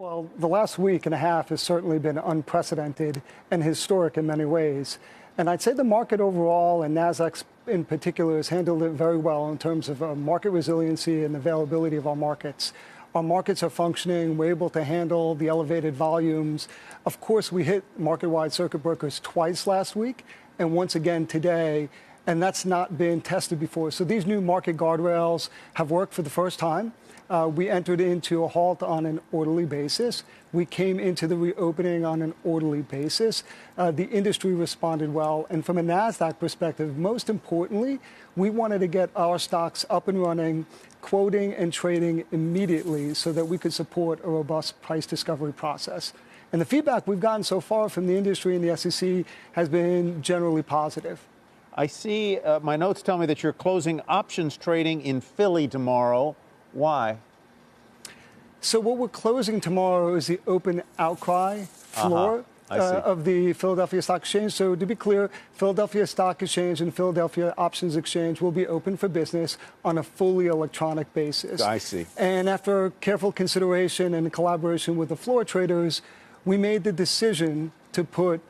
Well, the last week and a half has certainly been unprecedented and historic in many ways. And I'd say the market overall, and Nasdaq in particular, has handled it very well in terms of market resiliency and availability of our markets. Our markets are functioning. We're able to handle the elevated volumes. Of course, we hit market-wide circuit breakers twice last week and once again today, and that's not been tested before. So these new market guardrails have worked for the first time. We entered into a halt on an orderly basis. We came into the reopening on an orderly basis. The industry responded well. And from a Nasdaq perspective, most importantly, we wanted to get our stocks up and running, quoting and trading immediately so that we could support a robust price discovery process. And the feedback we've gotten so far from the industry and the SEC has been generally positive. I see my notes tell me that you're closing options trading in Philly tomorrow. Why? So what we're closing tomorrow is the open outcry floor of the Philadelphia Stock Exchange. So to be clear, Philadelphia Stock Exchange and Philadelphia Options Exchange will be open for business on a fully electronic basis. I see. And after careful consideration and collaboration with the floor traders, we made the decision to put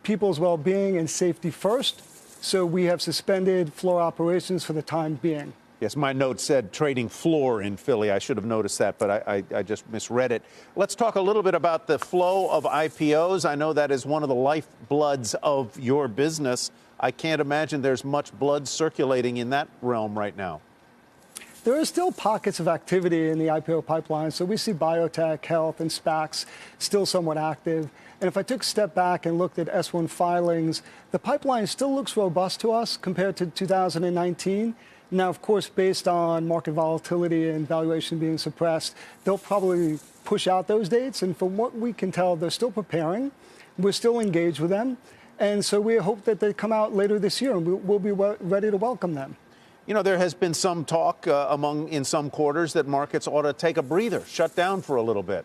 people's well-being and safety first. So we have suspended floor operations for the time being. Yes, my note said trading floor in Philly. I should have noticed that, but I just misread it. Let's talk a little bit about the flow of IPOs. I know that is one of the lifebloods of your business. I can't imagine there's much blood circulating in that realm right now. There are still pockets of activity in the IPO pipeline. So we see biotech, health, and SPACs still somewhat active. And if I took a step back and looked at S1 filings, the pipeline still looks robust to us compared to 2019. Now, of course, based on market volatility and valuation being suppressed, they'll probably push out those dates. And from what we can tell, they're still preparing. We're still engaged with them. And so we hope that they come out later this year, and we'll be ready to welcome them. You know, there has been some talk in some quarters that markets ought to take a breather, shut down for a little bit.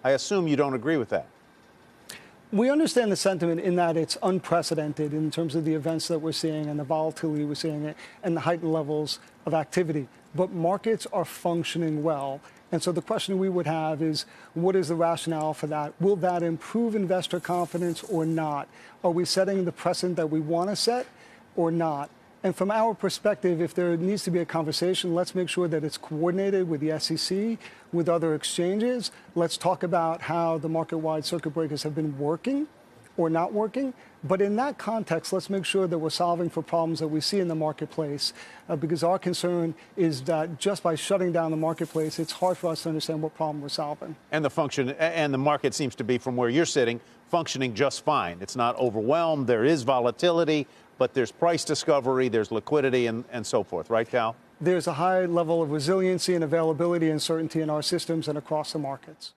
I assume you don't agree with that. We understand the sentiment in that it's unprecedented in terms of the events that we're seeing and the volatility we're seeing and the heightened levels of activity. But markets are functioning well. And so the question we would have is, what is the rationale for that? Will that improve investor confidence or not? Are we setting the precedent that we want to set or not? And from our perspective, if there needs to be a conversation, let's make sure that it's coordinated with the SEC, with other exchanges. Let's talk about how the market-wide circuit breakers have been working or not working. But in that context, let's make sure that we're solving for problems that we see in the marketplace, because our concern is that just by shutting down the marketplace, it's hard for us to understand what problem we're solving. And the market seems to be, from where you're sitting, functioning just fine. It's not overwhelmed. There is volatility, but there's price discovery, there's liquidity, and so forth. Right, Tal? There's a high level of resiliency and availability and certainty in our systems and across the markets.